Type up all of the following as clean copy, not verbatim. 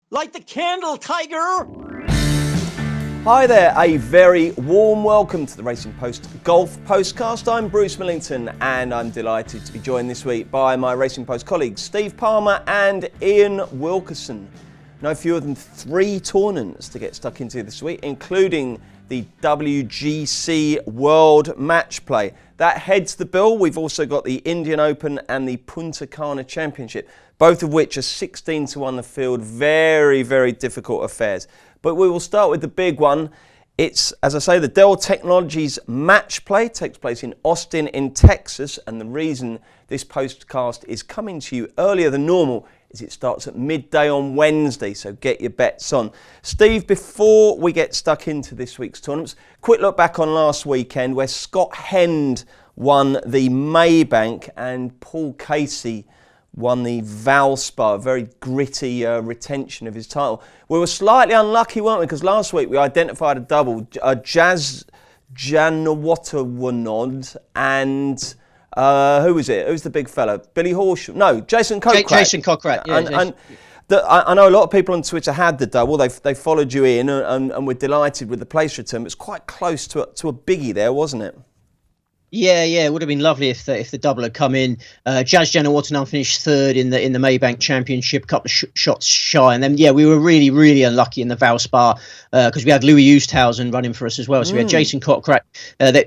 Light the candle, Tiger! Hi there, a very warm welcome to the Racing Post Golf Postcast. I'm Bruce Millington and I'm delighted to be joined this week by my Racing Post colleagues Steve Palmer and Ian Wilkerson. No fewer than 3 tournaments to get stuck into this week, including the WGC World Matchplay. That heads the bill. We've also got the Indian Open and the Punta Cana Championship, both of which are 16 to 1 the field. Very, very difficult affairs. But we will start with the big one. It's, as I say, the Dell Technologies Matchplay takes place in Austin in Texas. And the reason this postcast is coming to you earlier than normal is it starts at midday on Wednesday, so get your bets on. Steve, before we get stuck into this week's tournaments, quick look back on last weekend where Scott Hend won the Maybank and Paul Casey won the Valspar, a very gritty retention of his title. We were slightly unlucky, weren't we? Because last week we identified a double, Jazz Janawatawanod and who was it? Who's the big fella? Billy Horsham? No, Jason Kokrak. Jason Kokrak, yeah. I know a lot of people on Twitter had the double. They followed you in and were delighted with the place return. It's quite close to a biggie there, wasn't it? Yeah, it would have been lovely if the double had come in. Jazz Janawatanan finished third in the Maybank Championship, a couple of shots shy, and then we were really, really unlucky in the Valspar because we had Louis Oosthuizen running for us as well. So we had Jason Kokrak.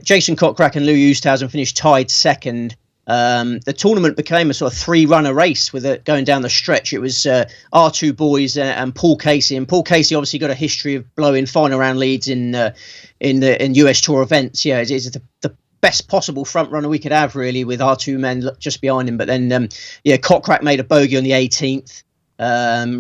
Jason Kokrak and Louis Oosthuizen finished tied second. The tournament became a sort of 3-runner race with it going down the stretch. It was our two boys and Paul Casey, and Paul Casey obviously got a history of blowing final round leads in US Tour events. Yeah, it's the best possible front runner we could have, really, with our two men just behind him. But then, Kokrak made a bogey on the 18th.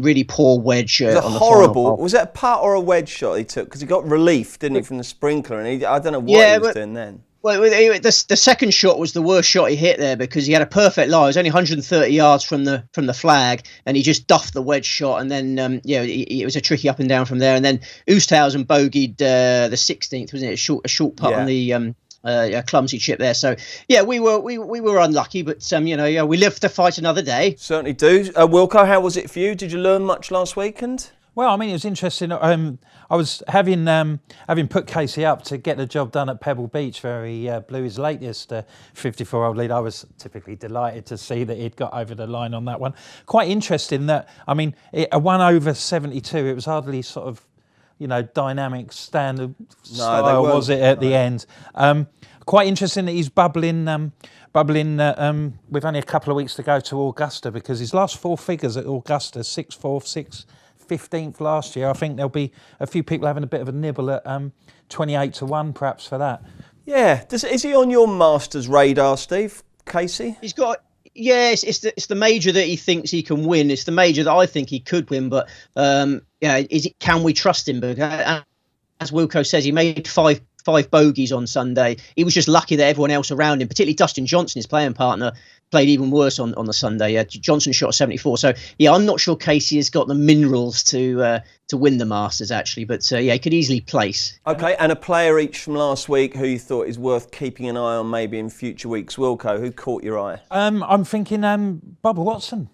Really poor wedge on the horrible. final. Was it a putt or a wedge shot he took? Because he got relief, didn't he, from the sprinkler? And I don't know what he was doing then. Well, the second shot was the worst shot he hit there because he had a perfect lie. It was only 130 yards from the flag, and he just duffed the wedge shot. And then, it was a tricky up and down from there. And then Oosthuizen bogeyed the 16th, wasn't it? A short putt on the clumsy chip there. So we were unlucky, but we live to fight another day. Certainly do. Wilco, how was it for you? Did you learn much last weekend? Well, I mean, it was interesting. I was having put Casey up to get the job done at Pebble Beach, where he blew his latest 54-hole lead. I was typically delighted to see that he'd got over the line on that one. Quite interesting that, I mean, a 1 over 72. It was hardly sort of, dynamic standard style, was it, at the end? Quite interesting that he's bubbling with only a couple of weeks to go to Augusta, because his last 4 figures at Augusta, 6th, 4th, 15th last year. I think there'll be a few people having a bit of a nibble at 28 to 1 perhaps for that. Yeah. Is he on your Masters radar, Steve? Casey? He's got... Yeah, it's the major that he thinks he can win. It's the major that I think he could win, but can we trust him? Because as Wilco says, he made five bogeys on Sunday. He was just lucky that everyone else around him, particularly Dustin Johnson, his playing partner, played even worse on the Sunday. Johnson shot 74. So I'm not sure Casey has got the minerals to win the Masters actually, but he could easily place. Okay, and a player each from last week who you thought is worth keeping an eye on maybe in future weeks. Wilco, who caught your eye? I'm thinking Bubba Watson.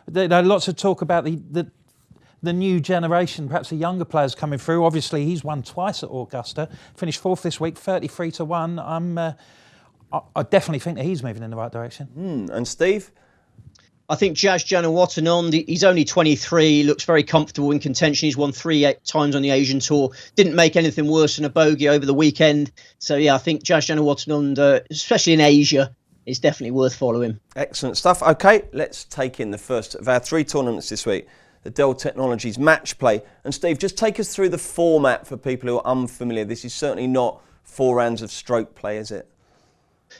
There lots of talk about the new generation, perhaps the younger players coming through. Obviously, he's won twice at Augusta. Finished 4th this week, 33 to 1. I definitely think that he's moving in the right direction. And Steve? I think Jazz Janawatanan, he's only 23, looks very comfortable in contention. He's won 3 times on the Asian Tour. Didn't make anything worse than a bogey over the weekend. So, I think Jazz Janawatanan, especially in Asia, is definitely worth following. Excellent stuff. Okay, let's take in the first of our 3 tournaments this week. The Dell Technologies Matchplay. And Steve, just take us through the format for people who are unfamiliar. This is certainly not 4 rounds of stroke play, is it?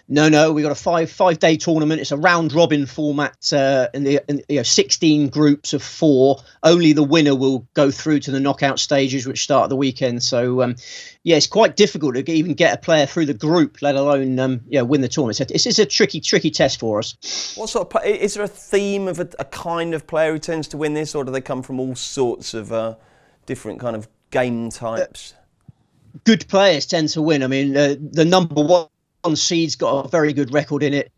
No, we got a five-day tournament. It's a round-robin format in 16 groups of 4. Only the winner will go through to the knockout stages, which start the weekend. So, it's quite difficult to even get a player through the group, let alone win the tournament. It's a tricky test for us. What sort of is there a theme of a kind of player who tends to win this, or do they come from all sorts of different kind of game types? Good players tend to win. I mean, the number 1 seed's got a very good record in it.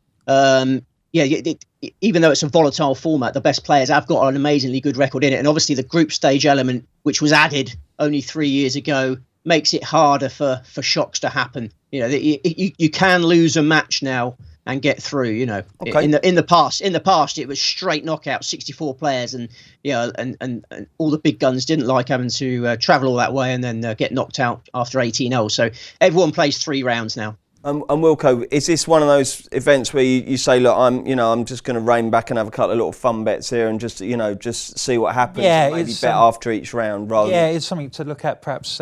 even though it's a volatile format, the best players have got an amazingly good record in it. And obviously the group stage element, which was added only 3 years ago, makes it harder for shocks to happen. You can lose a match now and get through. Okay. In the past it was straight knockout, 64 players, and and all the big guns didn't like having to travel all that way and then get knocked out after 18 holes. So everyone plays 3 rounds now. And Wilco, is this one of those events where you say, look, I'm just going to rein back and have a couple of little fun bets here and just see what happens? Yeah, and maybe bet after each round rather. Yeah, it's something to look at. Perhaps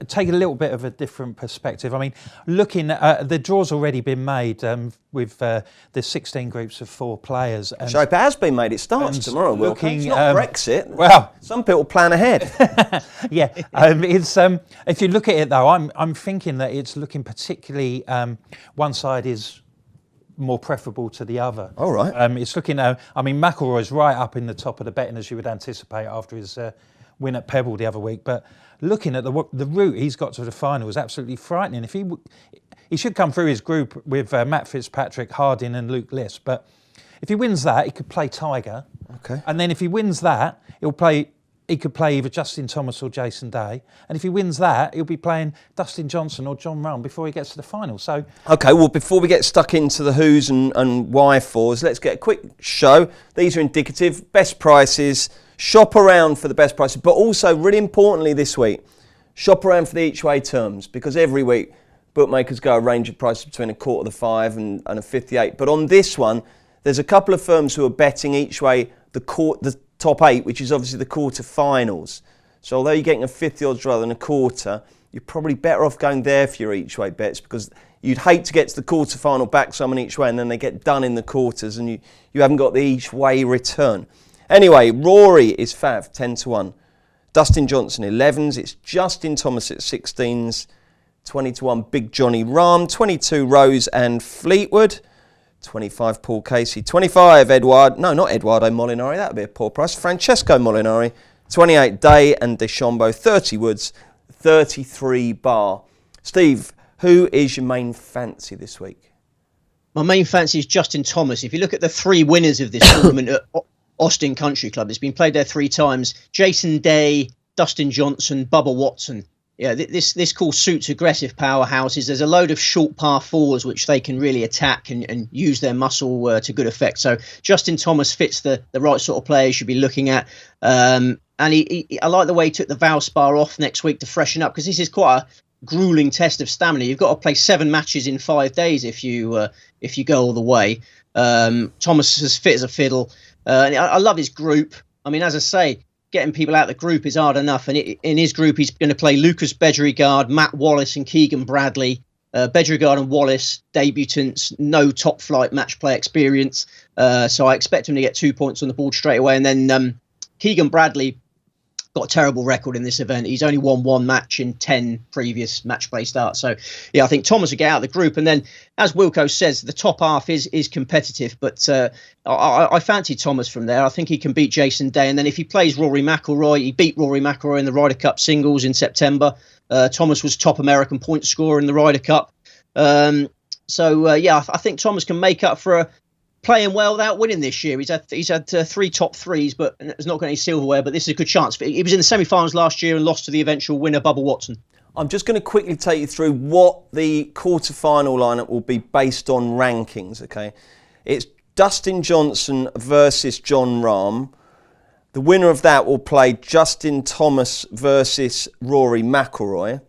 take a little bit of a different perspective. I mean, looking at the draw's already been made with the 16 groups of 4 players. So it has been made. It starts tomorrow. Wilco. It's not Brexit. Well, some people plan ahead. Yeah, it's if you look at it though, I'm thinking that it's looking particularly. One side is more preferable to the other. All right. It's looking. McIlroy's right up in the top of the betting as you would anticipate after his win at Pebble the other week. But looking at the route he's got to the final is absolutely frightening. If he should come through his group with Matt Fitzpatrick, Harding, and Luke Liss. But if he wins that, he could play Tiger. Okay. And then if he wins that, he could play either Justin Thomas or Jason Day. And if he wins that, he'll be playing Dustin Johnson or John Rahm before he gets to the final. So, okay, well, before we get stuck into the who's and why fors, let's get a quick show. These are indicative, best prices. Shop around for the best prices. But also, really importantly this week, shop around for the each-way terms, because every week bookmakers go a range of prices between a quarter to 5 and a 58. But on this one, there's a couple of firms who are betting each way the top 8, which is obviously the quarter-finals. So although you're getting a 50 odds rather than a quarter, you're probably better off going there for your each-way bets, because you'd hate to get to the quarter-final, back someone each way, and then they get done in the quarters, and you haven't got the each-way return. Anyway, Rory is fav, 10-1. Dustin Johnson, 11s. It's Justin Thomas at 16s. 20-1, Big Johnny Rahm. 22, Rose and Fleetwood. 25, Paul Casey. 25, Eduardo Molinari. That would be a poor price. Francesco Molinari. 28, Day and DeChambeau. 30, Woods. 33, Barr. Steve, who is your main fancy this week? My main fancy is Justin Thomas. If you look at the 3 winners of this tournament at Austin Country Club, it's been played there 3 times. Jason Day, Dustin Johnson, Bubba Watson. Yeah, this course suits aggressive powerhouses. There's a load of short par 4s which they can really attack and use their muscle to good effect. So Justin Thomas fits the right sort of player you should be looking at. And I like the way he took the Valspar off next week to freshen up, because this is quite a grueling test of stamina. You've got to play 7 matches in 5 days if you go all the way. Thomas is fit as a fiddle. And I love his group. I mean, as I say, getting people out of the group is hard enough. And in his group, he's going to play Lucas Bedregaard, Matt Wallace and Keegan Bradley. Bedregaard and Wallace, debutants, no top flight match play experience. So I expect him to get 2 points on the board straight away. And then Keegan Bradley got a terrible record in this event. He's only won 1 match in 10 previous match play starts. So, yeah, I think Thomas will get out of the group. And then, as Wilco says, the top half is competitive. But I fancy Thomas from there. I think he can beat Jason Day. And then if he plays Rory McIlroy, he beat Rory McIlroy in the Ryder Cup singles in September. Thomas was top American point scorer in the Ryder Cup. I think Thomas can make up for playing well without winning this year. He's had 3 top 3s, but has not got any silverware. But this is a good chance. He was in the semi-finals last year and lost to the eventual winner, Bubba Watson. I'm just going to quickly take you through what the quarter-final lineup will be based on rankings. Okay, it's Dustin Johnson versus John Rahm. The winner of that will play Justin Thomas versus Rory McIlroy.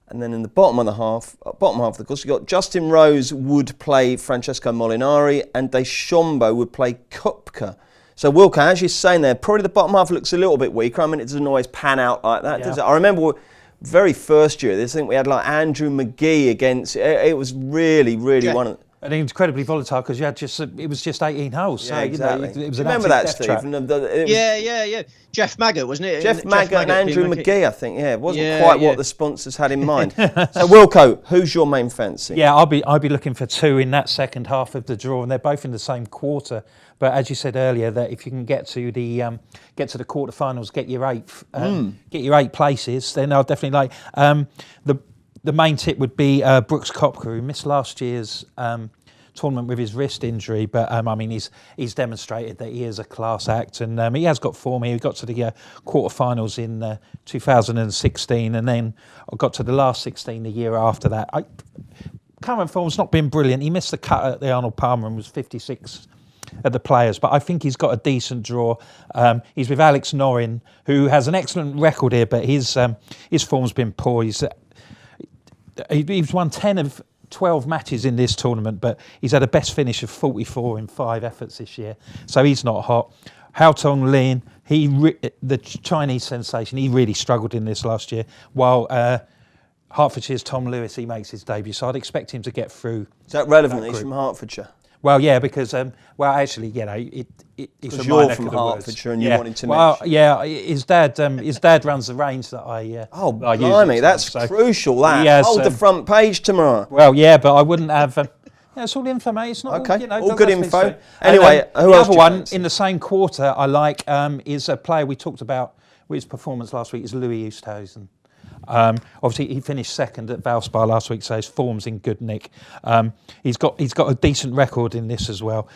And then in the bottom half of the course, you've got Justin Rose would play Francesco Molinari and DeChambeau would play Koepka. So Wilco, as you're saying there, probably the bottom half looks a little bit weaker. I mean, it doesn't always pan out like that, does it? I remember very first year, I think we had like Andrew McGee against, it was really one of... And incredibly volatile, because it was just 18 holes. So, exactly. It was an remember that, death Steve? trap. Yeah. Jeff Maggott, wasn't it? Jeff Maggott and Andrew McGee, I think. Yeah, it wasn't quite what the sponsors had in mind. So, Wilco, who's your main fancy? Yeah, I'll be looking for 2 in that second half of the draw, and they're both in the same quarter. But as you said earlier, that if you can get to the quarterfinals, get your 8 places, then I'll definitely like the main tip would be Brooks Koepka, who missed last year's tournament with his wrist injury, but I mean, he's demonstrated that he is a class act, and he has got form here. He got to the quarterfinals in 2016, and then got to the last 16 the year after that. Current form's not been brilliant. He missed the cut at the Arnold Palmer and was 56 at the Players, but I think he's got a decent draw. He's with Alex Norin, who has an excellent record here, but his form's been poor. He's won 10 of 12 matches in this tournament, but he's had a best finish of 44 in 5 efforts this year, so he's not hot. Hao Tong Lin, the Chinese sensation, he really struggled in this last year, while Hertfordshire's Tom Lewis, he makes his debut, so I'd expect him to get through. Is that relevant? He's from Hertfordshire. Well, yeah, because actually, it's from my neck of the Hertfordshire, and you wanted to. Well, yeah, his dad runs the range that I. I blimey, that's crucial. That hold the front page tomorrow. Well, yeah, but I wouldn't have. It's all info, mate. It's not okay. All good info. Anyway, the other one in the same quarter I like is a player we talked about with his performance last week is Louis Oosthuizen. Obviously, he finished second at Valspar last week, so his form's in good nick. He's got a decent record in this as well.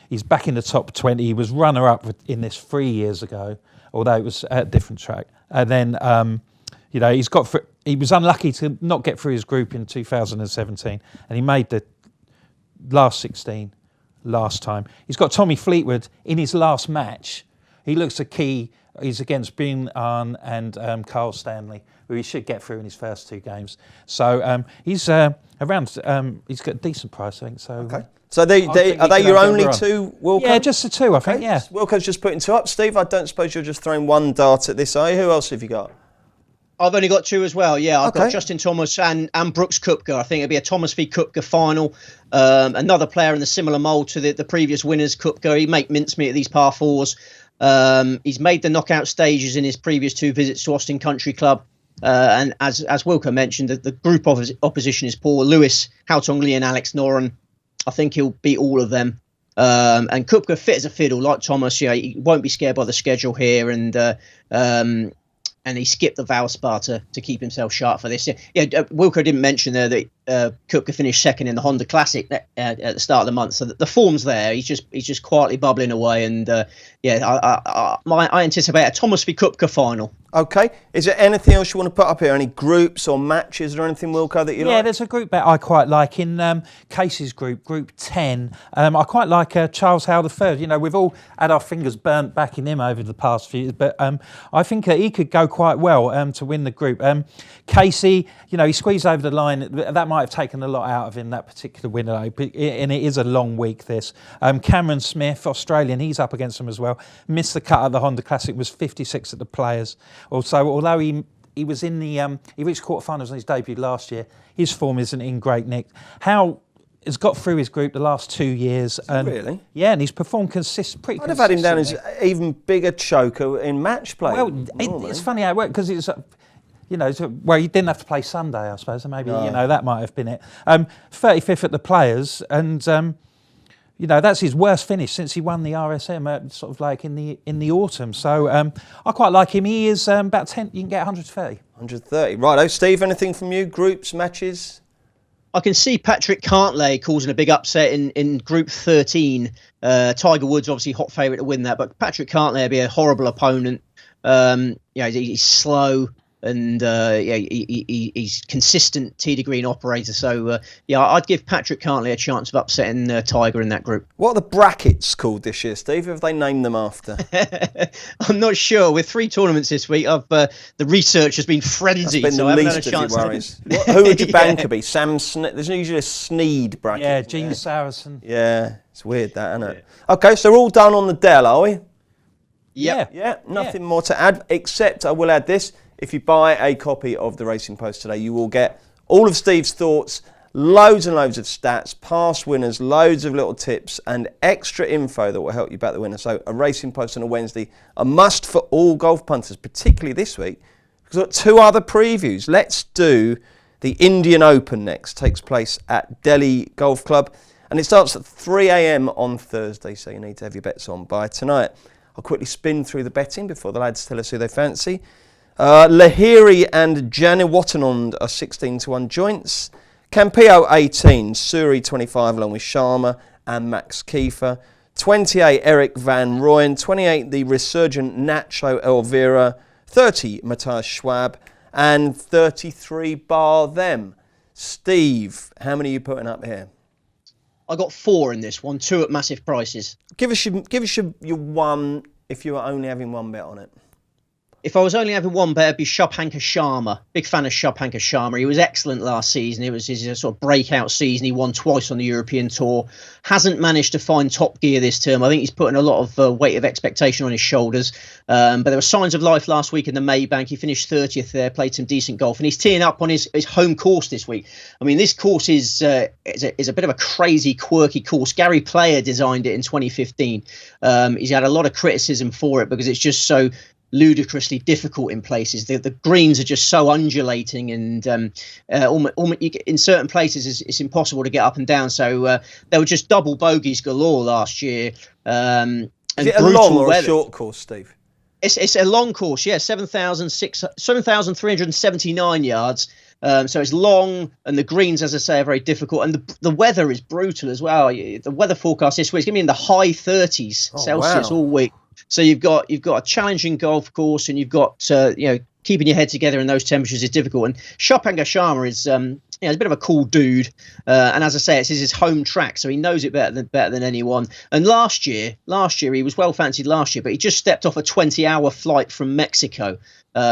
He's back in the top 20. He was runner-up in this 3 years ago, although it was at a different track. And then, he was unlucky to not get through his group in 2017, and he made the last 16 last time. He's got Tommy Fleetwood in his last match. He looks a key. He's against Bing Ahn and Carl Stanley, who he should get through in his first 2 games. So he's around. He's got a decent price, I think. So. Okay. So are they your only 2, Wilco? Yeah, just the 2, I think. Yeah. Wilco's just putting 2 up. Steve, I don't suppose you're just throwing one dart at this, are you? Who else have you got? I've only got 2 as well. Yeah, I've got Justin Thomas and Brooks Koepka. I think it'll be a Thomas v Koepka final. Another player in the similar mould to the previous winners, Koepka. He make mincemeat at these par 4s. He's made the knockout stages in his previous 2 visits to Austin Country Club. And as Wilco mentioned, the group opposition is poor. Lewis, Hao Tong Lee and Alex Noren. I think he'll beat all of them. And Koepka fit as a fiddle, like Thomas. He won't be scared by the schedule here. And he skipped the Valspar to keep himself sharp for this. Yeah, Wilco didn't mention there that Koepka finished second in the Honda Classic at the start of the month, so the form's there. He's just quietly bubbling away, and I anticipate a Thomas v Koepka final. Okay. Is there anything else you want to put up here? Any groups or matches or anything, Wilco, that you like? Yeah, there's a group bet I quite like in Casey's group, Group 10. I quite like Charles Howell III. We've all had our fingers burnt backing him over the past few years, but I think he could go quite well to win the group. Casey, he squeezed over the line. That might have taken a lot out of him, that particular winner, and it is a long week, this. Cameron Smith, Australian, he's up against him as well. Missed the cut at the Honda Classic, was 56 at the Players. Also, although he was in the he reached quarterfinals on his debut last year, his form isn't in great nick. How has got through his group the last 2 years. Really? Yeah, and he's performed pretty consistently. I'd have had him down as even bigger choker in match play. Well, it's funny how it worked, because it's... he didn't have to play Sunday, I suppose, and maybe, that might have been it. 35th at the Players, and, that's his worst finish since he won the RSM, sort of like in the autumn. So I quite like him. He is about 10, you can get 130. 130. Righto. Steve, anything from you? Groups, matches? I can see Patrick Cantlay causing a big upset in Group 13. Tiger Woods, obviously hot favourite to win that, but Patrick Cantlay will be a horrible opponent. He's slow. And he's consistent tee to green operator. So I'd give Patrick Cantlay a chance of upsetting Tiger in that group. What are the brackets called this year, Steve? Who have they named them after? I'm not sure. With 3 tournaments this week, the research has been frenzied. That's been the least of your worries. Who would your banker be? Sam Snead? There's usually a Snead bracket. Yeah, Gene Saracen. Yeah, it's weird that, isn't it? Okay, so we're all done on the Dell, are we? Yeah. Nothing more to add, except I will add this. If you buy a copy of the Racing Post today, you will get all of Steve's thoughts, loads and loads of stats, past winners, loads of little tips, and extra info that will help you back the winner. So a Racing Post on a Wednesday, a must for all golf punters, particularly this week, because we've got 2 other previews. Let's do the Indian Open next. Takes place at Delhi Golf Club, and it starts at 3 a.m. on Thursday, so you need to have your bets on by tonight. I'll quickly spin through the betting before the lads tell us who they fancy. Lahiri and Janewattanand are 16-1 joints. Campillo 18, Suri 25 along with Sharma and Max Kiefer. 28, Eric Van Rooyen. 28, the resurgent Nacho Elvira. 30, Matthias Schwab. And 33, bar them. Steve, how many are you putting up here? I got 4 in this one, 2 at massive prices. Give us your one if you were only having one bet on it. If I was only having one bet, it'd be Shubhankar Sharma. Big fan of Shubhankar Sharma. He was excellent last season. It was his sort of breakout season. He won twice on the European Tour. Hasn't managed to find top gear this term. I think he's putting a lot of weight of expectation on his shoulders. But there were signs of life last week in the Maybank. He finished 30th there, played some decent golf. And he's teeing up on his home course this week. I mean, this course is a bit of a crazy, quirky course. Gary Player designed it in 2015. He's had a lot of criticism for it because it's just so ludicrously difficult in places. The greens are just so undulating, and in certain places it's impossible to get up and down. So there were just double bogeys galore last year. And is it a long or a short course, Steve? It's a long course, yeah, 7,379 yards. So it's long, and the greens, as I say, are very difficult, and the weather is brutal as well. The weather forecast this week is going to be in the high 30s Celsius all week. So you've got a challenging golf course, and you've got keeping your head together in those temperatures is difficult. And Shubhankar Sharma is he's a bit of a cool dude, and as I say, it's his home track, so he knows it better than anyone. And last year he was well fancied last year, but he just stepped off a 20-hour flight from Mexico.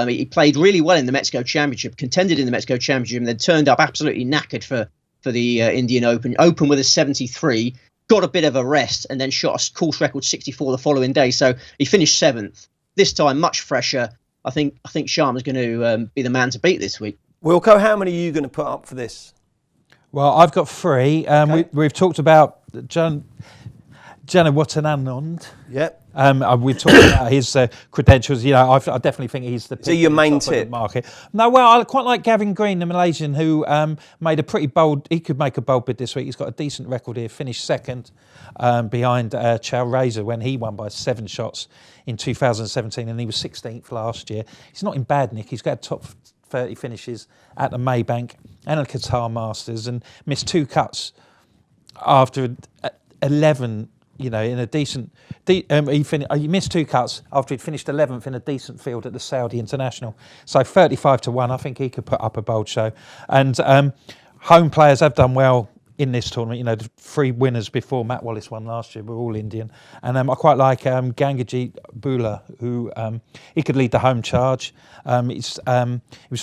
He played really well in the Mexico Championship, contended in the Mexico Championship, and then turned up absolutely knackered for the Indian Open with a 73. Got a bit of a rest, and then shot a course record 64 the following day. So he finished 7th. This time, much fresher. I think Sharma's going to be the man to beat this week. Wilco, how many are you going to put up for this? Well, I've got 3. Okay. We've talked about Janewattananond. Yep. We've talked about his credentials. I definitely think he's the. Is he your main tip? Market. No, well, I quite like Gavin Green, the Malaysian, who made a pretty bold. He could make a bold bid this week. He's got a decent record here. Finished 2nd behind Chow Razor when he won by 7 shots in 2017, and he was 16th last year. He's not in bad nick. He's got top 30 finishes at the Maybank and the Qatar Masters, and missed 2 cuts after 11. In a decent, he missed 2 cuts after he'd finished 11th in a decent field at the Saudi International. So 35-1, I think he could put up a bold show. And home players have done well in this tournament. The 3 winners before Matt Wallace won last year were all Indian. And I quite like Gangaji Bula, who he could lead the home charge. He was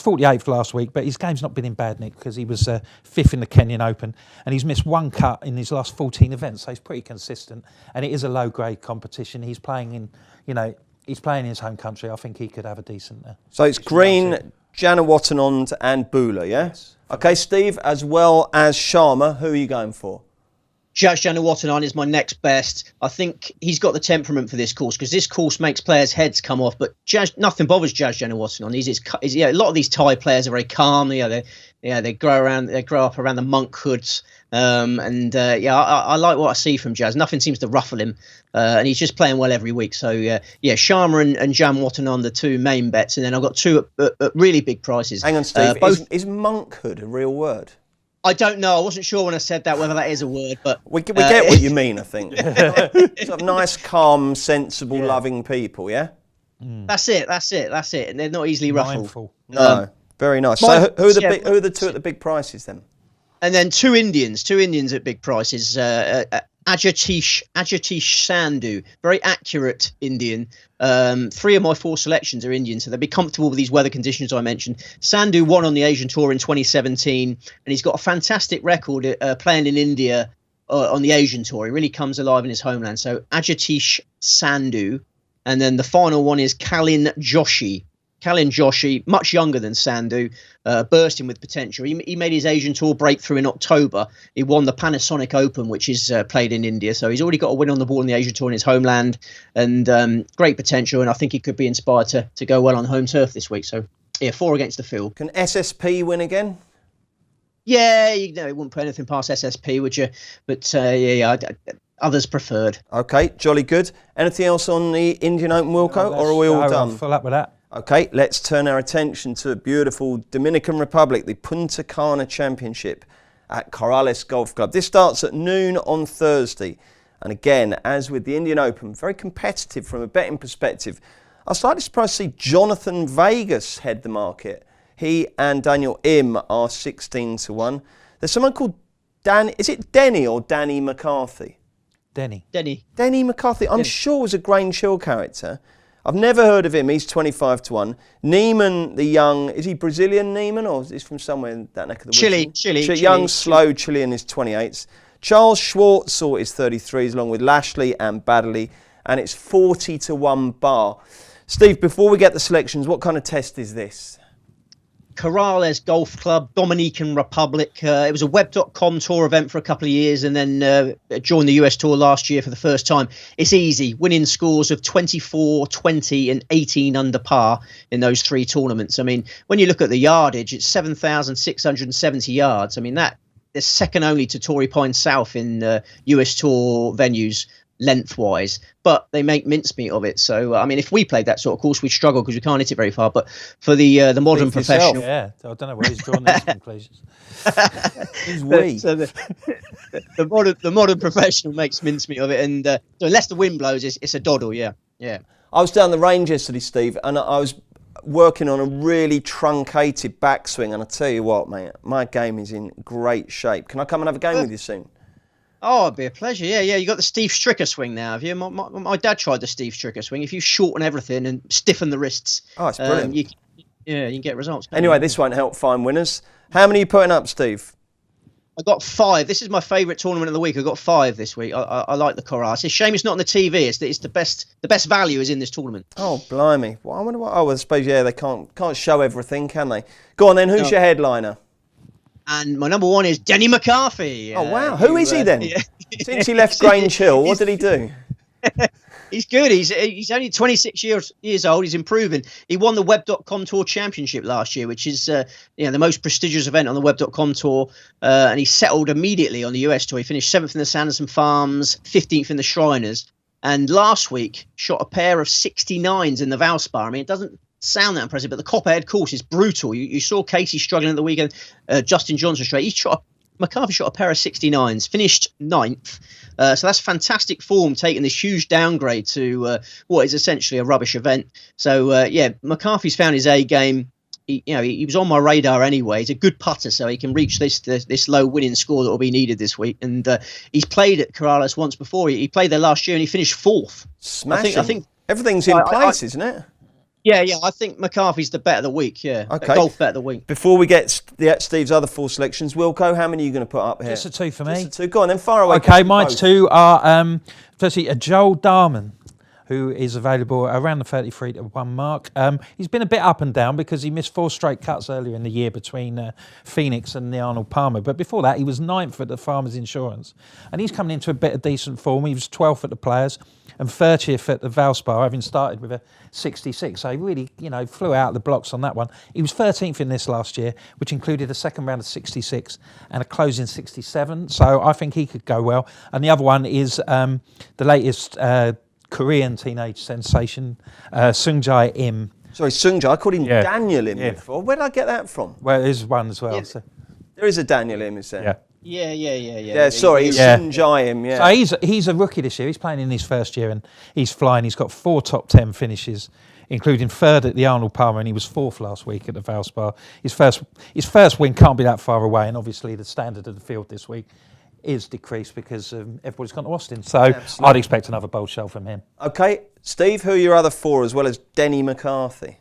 48th last week, but his game's not been in bad nick because he was 5th in the Kenyan Open, and he's missed 1 cut in his last 14 events, so he's pretty consistent. And it is a low-grade competition. He's playing in his home country. I think he could have a decent. So it's Green, Janewattananond, and Bula, yeah? Yes. Okay, Steve, as well as Sharma, who are you going for? Judge Janewattananond is my next best. I think he's got the temperament for this course, because this course makes players' heads come off. But nothing bothers Judge Janewattananond. A lot of these Thai players are very calm. They grow up around the monk hoods. I like what I see from Jazz. Nothing seems to ruffle him, and he's just playing well every week. So Sharma and Janewattananond, the 2 main bets, and then I've got 2 at really big prices. Hang on, Steve. Is monkhood a real word? I don't know. I wasn't sure when I said that whether that is a word, but we get what you mean. I think sort of nice, calm, sensible, loving people. Yeah, that's it. And they're not easily ruffled. Mindful. No, very nice. So who are the 2 at the big prices then? And then 2 Indians at big prices. Ajatish Sandhu, very accurate Indian. 3 of my 4 selections are Indian, so they'll be comfortable with these weather conditions I mentioned. Sandhu won on the Asian Tour in 2017, and he's got a fantastic record playing in India on the Asian Tour. He really comes alive in his homeland. So Ajatish Sandhu, and then the final one is Kalin Joshi. Kalin Joshi, much younger than Sandhu, bursting with potential. He made his Asian Tour breakthrough in October. He won the Panasonic Open, which is played in India. So he's already got a win on the ball in the Asian Tour in his homeland, and great potential. And I think he could be inspired to go well on home turf this week. So, 4 against the field. Can SSP win again? Yeah, it wouldn't put anything past SSP, would you? But, others preferred. Okay, jolly good. Anything else on the Indian Open, Wilco, or are we all done? I'll fill up with that. Okay, let's turn our attention to beautiful Dominican Republic, the Punta Cana Championship at Corrales Golf Club. This starts at noon on Thursday. And again, as with the Indian Open, very competitive from a betting perspective. I was slightly surprised to see Jonathan Vegas head the market. He and Daniel Im are 16-1. There's someone called is it Denny or Danny McCarthy? Denny McCarthy, I'm sure was a Grange Hill character. I've never heard of him. He's 25-1. Neiman, the young, is he Brazilian Neiman or is he from somewhere in that neck of the woods? Chile. Young, slow Chilean is 28s. Charles Schwartzel is 33s, along with Lashley and Baddeley, and it's 40-1 bar. Steve, before we get the selections, what kind of test is this? Corrales Golf Club, Dominican Republic. It was a web.com tour event for a couple of years and then joined the US tour last year for the first time. It's easy, winning scores of 24, 20 and 18 under par in those three tournaments. I mean, when you look at the yardage, it's 7,670 yards. I mean, that is second only to Torrey Pines South in US tour venues lengthwise, but they make mincemeat of it. So I mean, if we played that sort of course, we'd struggle because we can't hit it very far. But for the modern professional, I don't know where he's drawn these conclusions. Who's we? So the modern professional makes mincemeat of it, and so unless the wind blows, it's a doddle. Yeah. I was down the range yesterday, Steve, and I was working on a really truncated backswing, and I tell you what, mate, my game is in great shape. Can I come and have a game with you soon? Oh, it'd be a pleasure. Yeah. You got the Steve Stricker swing now, have you? My dad tried the Steve Stricker swing. If you shorten everything and stiffen the wrists, oh, it's brilliant. You can get results. Anyway, this won't help find winners. How many are you putting up, Steve? I got 5. This is my favourite tournament of the week. I got 5 this week. I like the Corral. It's a shame it's not on the TV. It's the best value is in this tournament. Oh, blimey! Well, I wonder what. Oh, I suppose they can't show everything, can they? Go on then. Who's your headliner? And my number 1 is Denny McCarthy. Oh wow! Who is he then? Yeah. Since he left Grange Hill, what did he do? He's good. He's only 26 years old. He's improving. He won the Web.com Tour Championship last year, which is the most prestigious event on the Web.com Tour. And he settled immediately on the US Tour. He finished 7th in the Sanderson Farms, 15th in the Shriners, and last week shot a pair of 69s in the Valspar. I mean, it doesn't sound that impressive, but the Copperhead course is brutal. You saw Casey struggling at the weekend. Justin Johnson straight. McCarthy shot a pair of 69s, finished 9th. So that's fantastic form, taking this huge downgrade to what is essentially a rubbish event. So, McCarthy's found his A game. He was on my radar anyway. He's a good putter, so he can reach this low winning score that will be needed this week. And he's played at Corrales once before. He played there last year and he finished 4th. Smashing. I think everything's in place, isn't it? Yeah. I think McCarthy's the bet of the week. Yeah. Okay. Golf bet of the week. Before we get Steve's other 4 selections, Wilco, how many are you going to put up here? Just a 2 for me. Just a 2. Go on, then fire away. Okay, my 2 are firstly a Joel Darman, who is available around the 33-1 mark. He's been a bit up and down because he missed 4 straight cuts earlier in the year between Phoenix and the Arnold Palmer. But before that, he was 9th at the Farmers Insurance. And he's coming into a bit of decent form. He was 12th at the Players and 30th at the Valspar, having started with a 66. So he really, flew out of the blocks on that one. He was 13th in this last year, which included a second round of 66 and a closing 67. So I think he could go well. And the other one is the latest Korean teenage sensation, Sungjae Im. Sorry, Sungjae. I called him Daniel Im before. Where did I get that from? Well, there's one as well. Yeah. So. There is a Daniel Im, is there? Yeah. Yeah, sorry, it's Sungjae Im, yeah. So he's a rookie this year. He's playing in his first year and he's flying. He's got 4 top 10 finishes, including 3rd at the Arnold Palmer, and he was 4th last week at the Valspar. His first win can't be that far away, and obviously the standard of the field this week is decreased because everybody's gone to Austin. So absolutely. I'd expect another bold show from him. Okay, Steve, who are your other 4 as well as Denny McCarthy?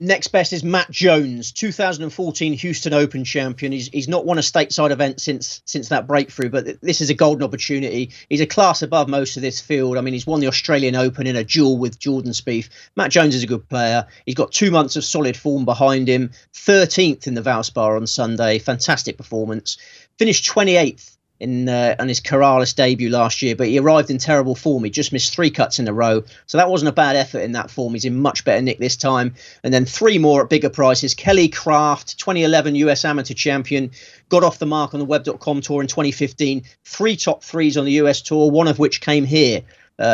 Next best is Matt Jones, 2014 Houston Open champion. He's not won a stateside event since that breakthrough, but this is a golden opportunity. He's a class above most of this field. I mean, he's won the Australian Open in a duel with Jordan Spieth. Matt Jones is a good player. He's got 2 months of solid form behind him. 13th in the Valspar on Sunday. Fantastic performance. Finished 28th on his Corrales debut last year, but he arrived in terrible form. He just missed 3 cuts in a row, so that wasn't a bad effort in that form. He's in much better nick this time. And then 3 more at bigger prices. Kelly Craft, 2011 US Amateur Champion, got off the mark on the Web.com Tour in 2015. 3 top 3s on the US Tour, one of which came here.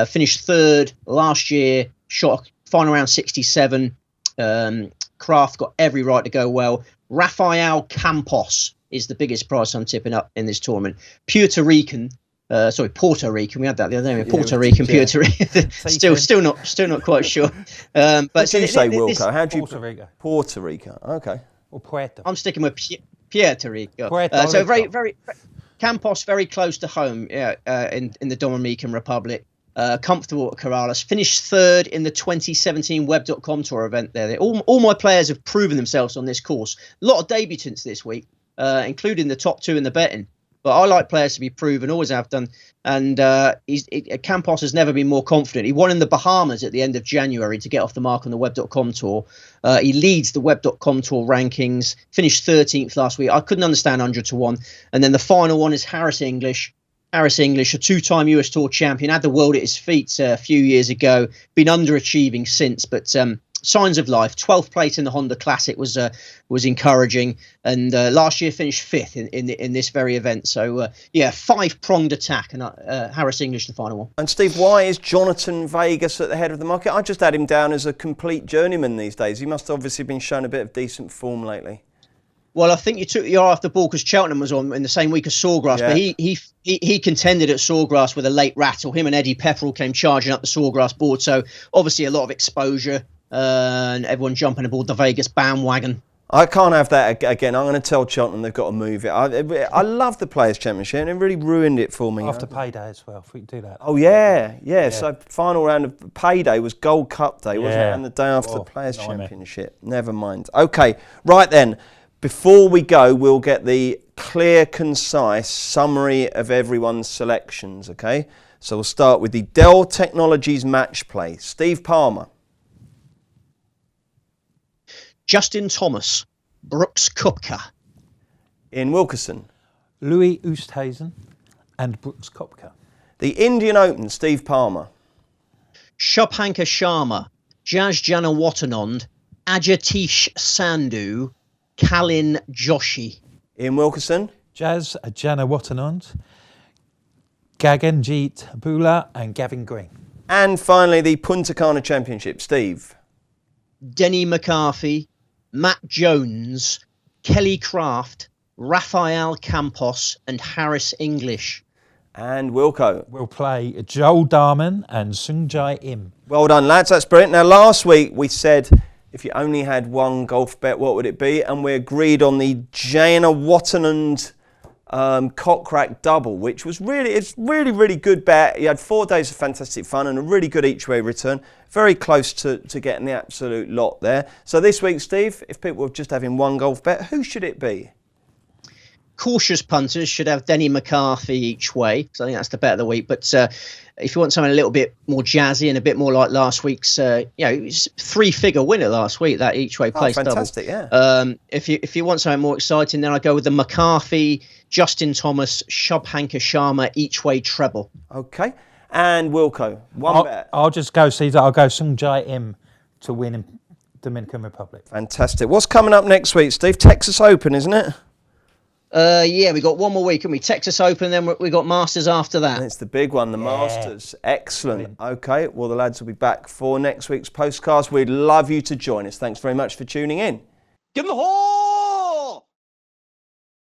Finished 3rd last year, shot final round 67. Craft got every right to go well. Rafael Campos is the biggest price I'm tipping up in this tournament. Puerto Rican. Puerto Rican. We had that the other day. Puerto Rican, Puerto Rican. still not quite sure. But what do you say, Wilco? How do you? Puerto Rico. Puerto Rico. Okay. Or Puerto. I'm sticking with Puerto Rico. So very Campos, very close to home. Yeah, in the Dominican Republic. Comfortable at Corrales. Finished third in the 2017 Web.com Tour event there. All my players have proven themselves on this course. A lot of debutants this week, including the top two in the betting. But I like players to be proven, always have done. And Campos has never been more confident. He won in the Bahamas at the end of January to get off the mark on the Web.com Tour. He leads the Web.com Tour rankings, finished 13th last week. I couldn't understand 100 to 1. And then the final one is Harris English. Harris English, a two-time US Tour champion, had the world at his feet a few years ago, been underachieving since, but signs of life. 12th place in the Honda Classic was encouraging, and last year finished fifth in this very event. So, five-pronged attack, and Harris English, the final one. And Steve, why is Jonathan Vegas at the head of the market? I just had him down as a complete journeyman these days. He must have obviously been shown a bit of decent form lately. Well, I think you took your eye off the ball because Cheltenham was on in the same week as Sawgrass, but he contended at Sawgrass with a late rattle. Him and Eddie Pepperell came charging up the Sawgrass board, so obviously a lot of exposure and everyone jumping aboard the Vegas bandwagon. I can't have that again. I'm going to tell Cheltenham they've got to move it. I love the Players' Championship, and it really ruined it for me. After payday as well, if we can do that. Oh, yeah. So final round of payday was Gold Cup Day, wasn't it? And the day after the Players' Championship. Never mind. Okay, right then. Before we go, we'll get the clear, concise summary of everyone's selections, okay? So we'll start with the Dell Technologies Matchplay. Steve Palmer. Justin Thomas. Brooks Koepka. Ian Wilkerson. Louis Oosthuizen and Brooks Koepka. The Indian Open, Steve Palmer. Shubhankar Sharma. Jas Janawattanond. Ajatish Sandhu. Kalin Joshi. Ian Wilkerson. Jas Janawattanond, Gaganjeet Bhullar and Gavin Green. And finally, the Punta Cana Championship, Steve. Denny McCarthy, Matt Jones, Kelly Craft, Rafael Campos and Harris English. And Wilco. We'll play Joel Darman and Sungjai Im. Well done, lads. That's brilliant. Now, last week we said if you only had one golf bet, what would it be? And we agreed on the Janawattanond Cockrack double, which was really good bet. You had 4 days of fantastic fun and a really good each-way return. Very close to getting the absolute lot there. So this week, Steve, if people were just having one golf bet, who should it be? Cautious punters should have Denny McCarthy each way, so I think that's the bet of the week. But if you want something a little bit more jazzy and a bit more like last week's, three-figure winner last week, that each way place fantastic, double. Yeah. If you want something more exciting, then I go with the McCarthy, Justin Thomas, Shubhankar Sharma each way treble. Okay. And Wilco, one bet. I'll just go, Caesar. I'll go Sungjai Im to win in Dominican Republic. Fantastic. What's coming up next week, Steve? Texas Open, isn't it? We got one more week, haven't we? Texas Open, then we got Masters after that. And it's the big one, the Masters. Excellent. Okay, well, the lads will be back for next week's Postcast. We'd love you to join us. Thanks very much for tuning in. Give them the horn!